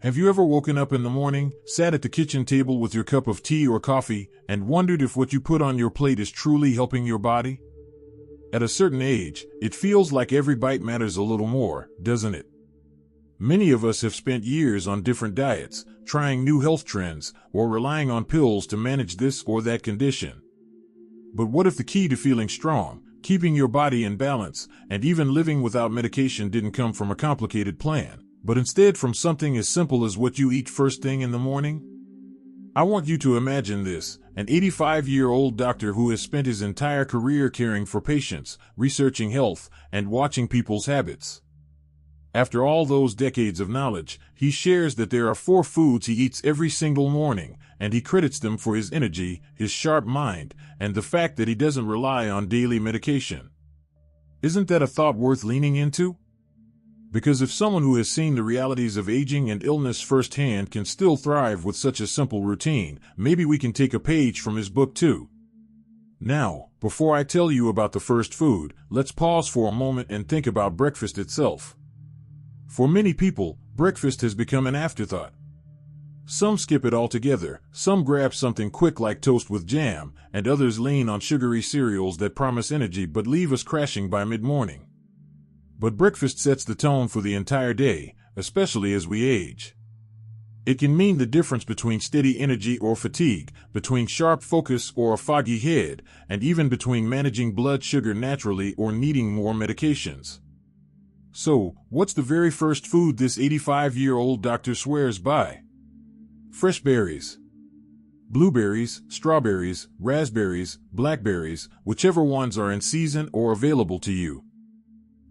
Have you ever woken up in the morning, sat at the kitchen table with your cup of tea or coffee, and wondered if what you put on your plate is truly helping your body? At a certain age, it feels like every bite matters a little more, doesn't it? Many of us have spent years on different diets, trying new health trends, or relying on pills to manage this or that condition. But what if the key to feeling strong, keeping your body in balance, and even living without medication didn't come from a complicated plan, but instead from something as simple as what you eat first thing in the morning? I want you to imagine this: an 85-year-old doctor who has spent his entire career caring for patients, researching health, and watching people's habits. After all those decades of knowledge, he shares that there are 4 foods he eats every single morning, and he credits them for his energy, his sharp mind, and the fact that he doesn't rely on daily medication. Isn't that a thought worth leaning into? Because if someone who has seen the realities of aging and illness firsthand can still thrive with such a simple routine, maybe we can take a page from his book too. Now, before I tell you about the first food, let's pause for a moment and think about breakfast itself. For many people, breakfast has become an afterthought. Some skip it altogether, some grab something quick like toast with jam, and others lean on sugary cereals that promise energy but leave us crashing by mid-morning. But breakfast sets the tone for the entire day, especially as we age. It can mean the difference between steady energy or fatigue, between sharp focus or a foggy head, and even between managing blood sugar naturally or needing more medications. So, what's the very first food this 85-year-old doctor swears by? Fresh berries. Blueberries, strawberries, raspberries, blackberries, whichever ones are in season or available to you.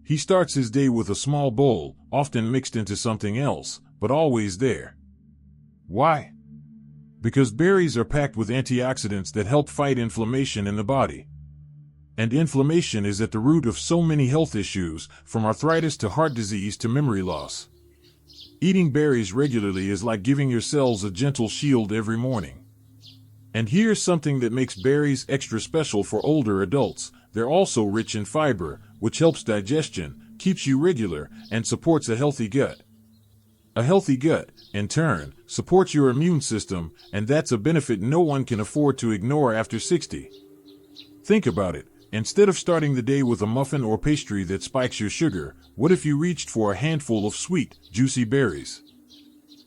He starts his day with a small bowl, often mixed into something else, but always there. Why? Because berries are packed with antioxidants that help fight inflammation in the body. And inflammation is at the root of so many health issues, from arthritis to heart disease to memory loss. Eating berries regularly is like giving your cells a gentle shield every morning. And here's something that makes berries extra special for older adults: they're also rich in fiber, which helps digestion, keeps you regular, and supports a healthy gut. A healthy gut, in turn, supports your immune system, and that's a benefit no one can afford to ignore after 60. Think about it. Instead of starting the day with a muffin or pastry that spikes your sugar, what if you reached for a handful of sweet, juicy berries?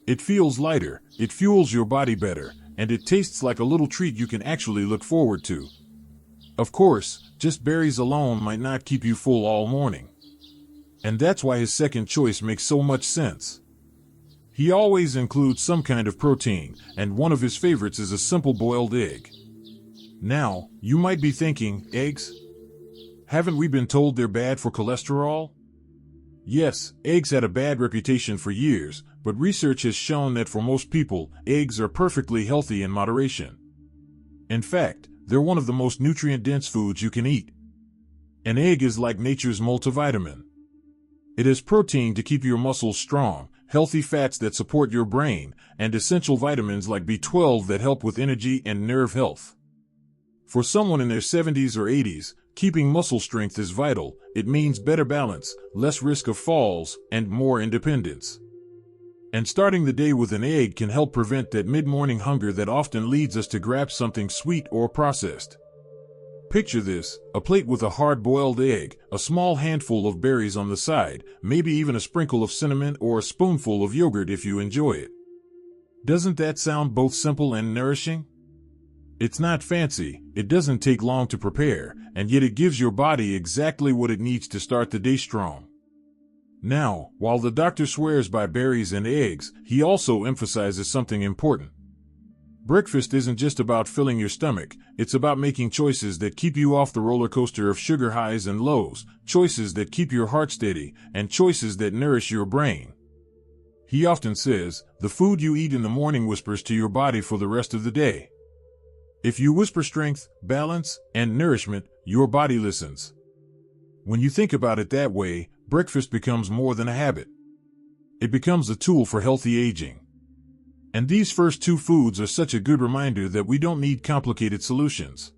It feels lighter, it fuels your body better, and it tastes like a little treat you can actually look forward to. Of course, just berries alone might not keep you full all morning. And that's why his second choice makes so much sense. He always includes some kind of protein, and one of his favorites is a simple boiled egg. Now, you might be thinking, eggs? Haven't we been told they're bad for cholesterol? Yes, eggs had a bad reputation for years, but research has shown that for most people, eggs are perfectly healthy in moderation. In fact, they're one of the most nutrient-dense foods you can eat. An egg is like nature's multivitamin. It has protein to keep your muscles strong, healthy fats that support your brain, and essential vitamins like B12 that help with energy and nerve health. For someone in their 70s or 80s, keeping muscle strength is vital. It means better balance, less risk of falls, and more independence. And starting the day with an egg can help prevent that mid-morning hunger that often leads us to grab something sweet or processed. Picture this: a plate with a hard-boiled egg, a small handful of berries on the side, maybe even a sprinkle of cinnamon or a spoonful of yogurt if you enjoy it. Doesn't that sound both simple and nourishing? It's not fancy, it doesn't take long to prepare, and yet it gives your body exactly what it needs to start the day strong. Now, while the doctor swears by berries and eggs, he also emphasizes something important. Breakfast isn't just about filling your stomach, it's about making choices that keep you off the roller coaster of sugar highs and lows, choices that keep your heart steady, and choices that nourish your brain. He often says, the food you eat in the morning whispers to your body for the rest of the day. If you whisper strength, balance, and nourishment, your body listens. When you think about it that way, breakfast becomes more than a habit. It becomes a tool for healthy aging. And these first 2 foods are such a good reminder that we don't need complicated solutions.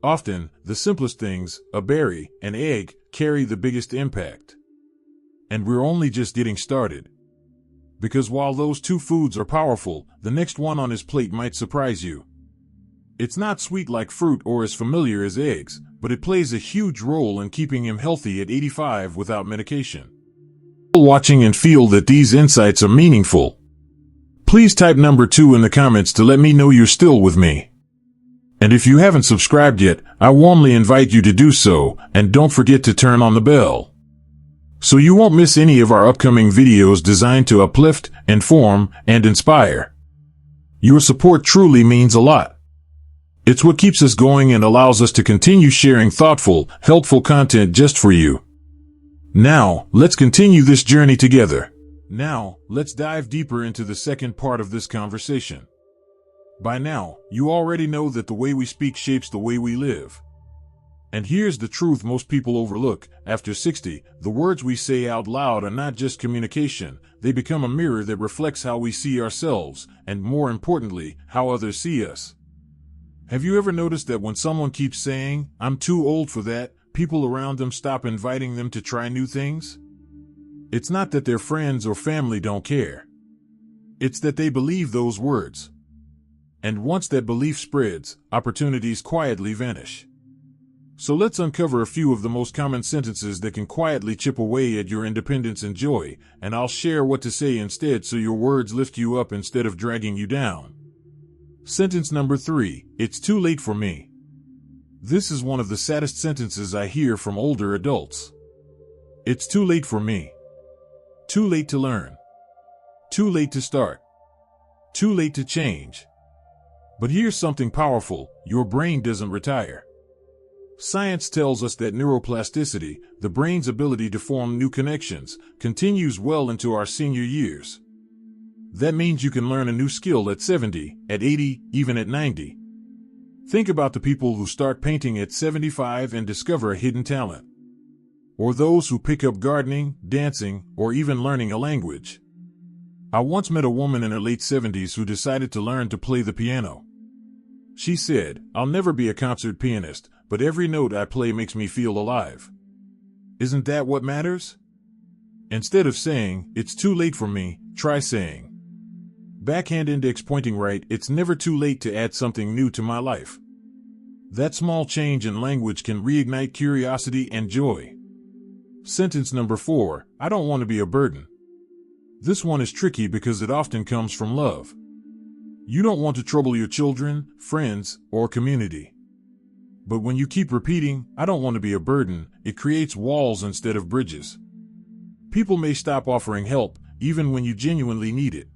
Often, the simplest things, a berry, an egg, carry the biggest impact. And we're only just getting started. Because while those two foods are powerful, the next one on his plate might surprise you. It's not sweet like fruit or as familiar as eggs, but it plays a huge role in keeping him healthy at 85 without medication. Watching and feel that these insights are meaningful. Please type number 2 in the comments to let me know you're still with me. And if you haven't subscribed yet, I warmly invite you to do so, and don't forget to turn on the bell, so you won't miss any of our upcoming videos designed to uplift, inform, and inspire. Your support truly means a lot. It's what keeps us going and allows us to continue sharing thoughtful, helpful content just for you. Now, let's continue this journey together. Now, let's dive deeper into the second part of this conversation. By now, you already know that the way we speak shapes the way we live. And here's the truth most people overlook. After 60, the words we say out loud are not just communication, they become a mirror that reflects how we see ourselves, and more importantly, how others see us. Have you ever noticed that when someone keeps saying, "I'm too old for that," people around them stop inviting them to try new things? It's not that their friends or family don't care. It's that they believe those words. And once that belief spreads, opportunities quietly vanish. So let's uncover a few of the most common sentences that can quietly chip away at your independence and joy, and I'll share what to say instead so your words lift you up instead of dragging you down. Sentence number 3, it's too late for me. This is one of the saddest sentences I hear from older adults. It's too late for me. Too late to learn. Too late to start. Too late to change. But here's something powerful, your brain doesn't retire. Science tells us that neuroplasticity, the brain's ability to form new connections, continues well into our senior years. That means you can learn a new skill at 70, at 80, even at 90. Think about the people who start painting at 75 and discover a hidden talent. Or those who pick up gardening, dancing, or even learning a language. I once met a woman in her late 70s who decided to learn to play the piano. She said, "I'll never be a concert pianist, but every note I play makes me feel alive." Isn't that what matters? Instead of saying, "It's too late for me," try saying, backhand index pointing right, "It's never too late to add something new to my life." That small change in language can reignite curiosity and joy. Sentence number 4, I don't want to be a burden. This one is tricky because it often comes from love. You don't want to trouble your children, friends, or community. But when you keep repeating, "I don't want to be a burden," it creates walls instead of bridges. People may stop offering help, even when you genuinely need it.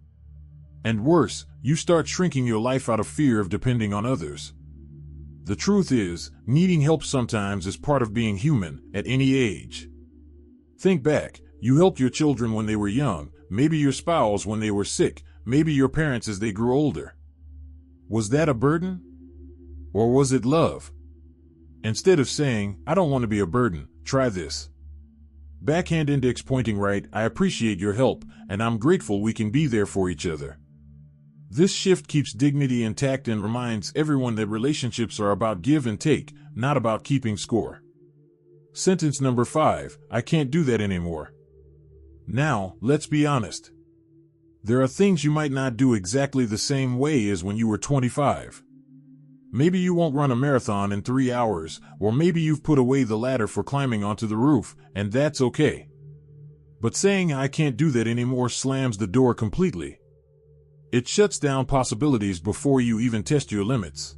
And worse, you start shrinking your life out of fear of depending on others. The truth is, needing help sometimes is part of being human, at any age. Think back, you helped your children when they were young, maybe your spouse when they were sick, maybe your parents as they grew older. Was that a burden? Or was it love? Instead of saying, "I don't want to be a burden," try this. Backhand index pointing right, "I appreciate your help, and I'm grateful we can be there for each other." This shift keeps dignity intact and reminds everyone that relationships are about give and take, not about keeping score. Sentence number 5, I can't do that anymore. Now, let's be honest. There are things you might not do exactly the same way as when you were 25. Maybe you won't run a marathon in 3 hours, or maybe you've put away the ladder for climbing onto the roof, and that's okay. But saying "I can't do that anymore" slams the door completely. It shuts down possibilities before you even test your limits.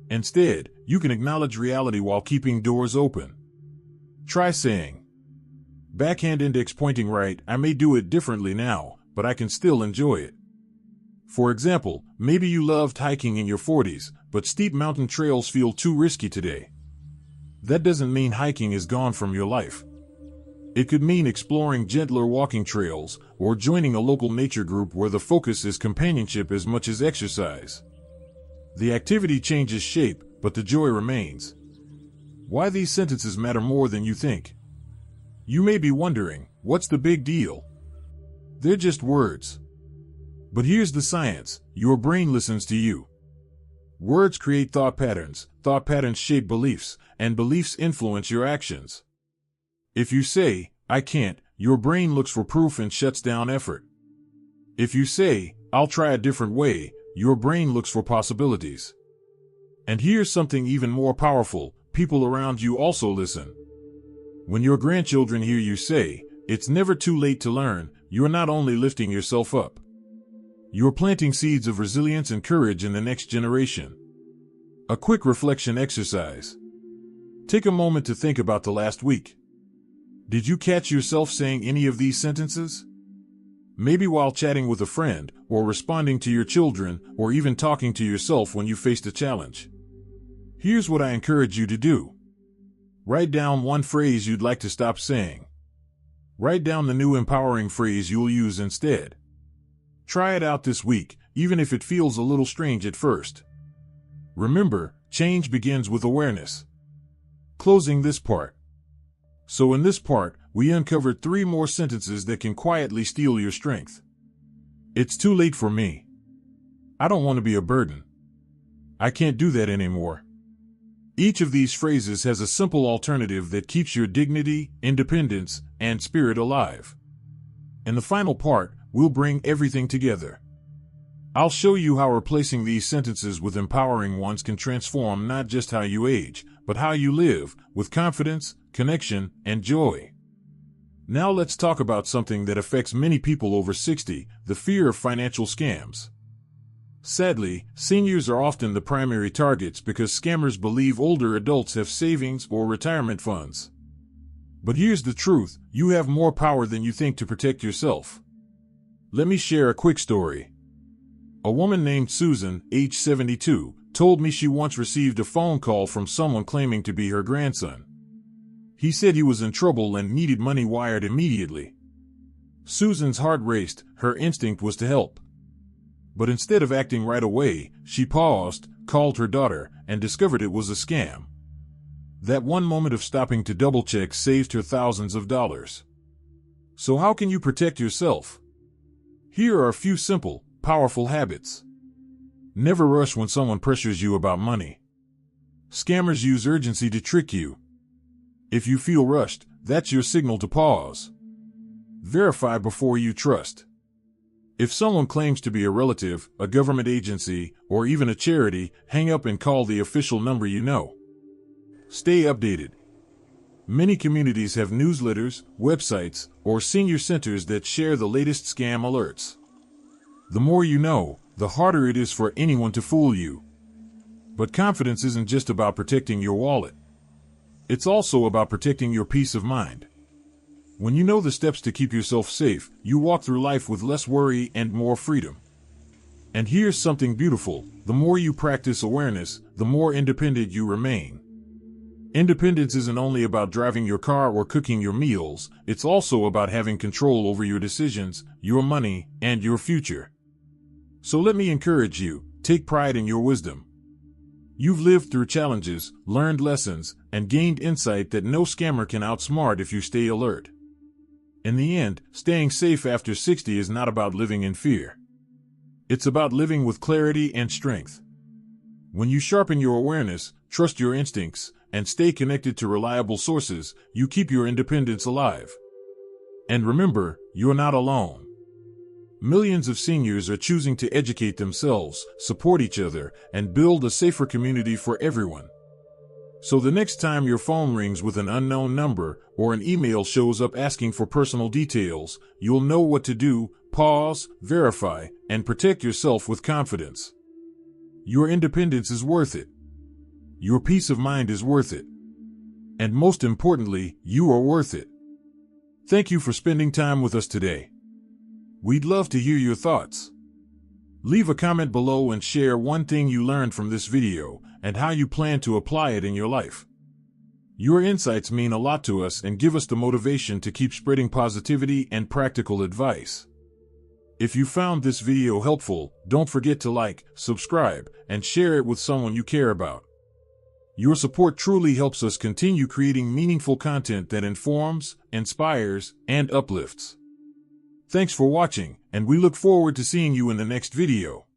Instead, you can acknowledge reality while keeping doors open. Try saying, backhand index pointing right, "I may do it differently now, but I can still enjoy it." For example, maybe you loved hiking in your 40s, but steep mountain trails feel too risky today. That doesn't mean hiking is gone from your life. It could mean exploring gentler walking trails, or joining a local nature group where the focus is companionship as much as exercise. The activity changes shape, but the joy remains. Why these sentences matter more than you think. You may be wondering, what's the big deal? They're just words. But here's the science, your brain listens to you. Words create thought patterns shape beliefs, and beliefs influence your actions. If you say, "I can't," your brain looks for proof and shuts down effort. If you say, "I'll try a different way," your brain looks for possibilities. And here's something even more powerful: people around you also listen. When your grandchildren hear you say, "It's never too late to learn," you're not only lifting yourself up, you're planting seeds of resilience and courage in the next generation. A quick reflection exercise. Take a moment to think about the last week. Did you catch yourself saying any of these sentences? Maybe while chatting with a friend, or responding to your children, or even talking to yourself when you faced a challenge. Here's what I encourage you to do. Write down one phrase you'd like to stop saying. Write down the new empowering phrase you'll use instead. Try it out this week, even if it feels a little strange at first. Remember, change begins with awareness. Closing this part. So in this part, we uncovered 3 more sentences that can quietly steal your strength. It's too late for me. I don't want to be a burden. I can't do that anymore. Each of these phrases has a simple alternative that keeps your dignity, independence, and spirit alive. In the final part, we'll bring everything together. I'll show you how replacing these sentences with empowering ones can transform not just how you age, but how you live, with confidence, connection, and joy. Now let's talk about something that affects many people over 60, the fear of financial scams. Sadly, seniors are often the primary targets because scammers believe older adults have savings or retirement funds. But here's the truth: you have more power than you think to protect yourself. Let me share a quick story. A woman named Susan, age 72, told me she once received a phone call from someone claiming to be her grandson. He said he was in trouble and needed money wired immediately. Susan's heart raced. Her instinct was to help. But instead of acting right away, she paused, called her daughter, and discovered it was a scam. That one moment of stopping to double-check saved her thousands of dollars. So how can you protect yourself? Here are a few simple, powerful habits. Never rush when someone pressures you about money. Scammers use urgency to trick you. If you feel rushed, that's your signal to pause. Verify before you trust. If someone claims to be a relative, a government agency, or even a charity, hang up and call the official number you know. Stay updated. Many communities have newsletters, websites, or senior centers that share the latest scam alerts. The more you know, the harder it is for anyone to fool you. But confidence isn't just about protecting your wallet. It's also about protecting your peace of mind. When you know the steps to keep yourself safe, you walk through life with less worry and more freedom. And here's something beautiful: the more you practice awareness, the more independent you remain. Independence isn't only about driving your car or cooking your meals, it's also about having control over your decisions, your money, and your future. So let me encourage you, take pride in your wisdom. You've lived through challenges, learned lessons, and gained insight that no scammer can outsmart if you stay alert. In the end, staying safe after 60 is not about living in fear. It's about living with clarity and strength. When you sharpen your awareness, trust your instincts, and stay connected to reliable sources, you keep your independence alive. And remember, you're not alone. Millions of seniors are choosing to educate themselves, support each other, and build a safer community for everyone. So the next time your phone rings with an unknown number, or an email shows up asking for personal details, you'll know what to do: pause, verify, and protect yourself with confidence. Your independence is worth it. Your peace of mind is worth it. And most importantly, you are worth it. Thank you for spending time with us today. We'd love to hear your thoughts. Leave a comment below and share one thing you learned from this video and how you plan to apply it in your life. Your insights mean a lot to us and give us the motivation to keep spreading positivity and practical advice. If you found this video helpful, don't forget to like, subscribe, and share it with someone you care about. Your support truly helps us continue creating meaningful content that informs, inspires, and uplifts. Thanks for watching, and we look forward to seeing you in the next video.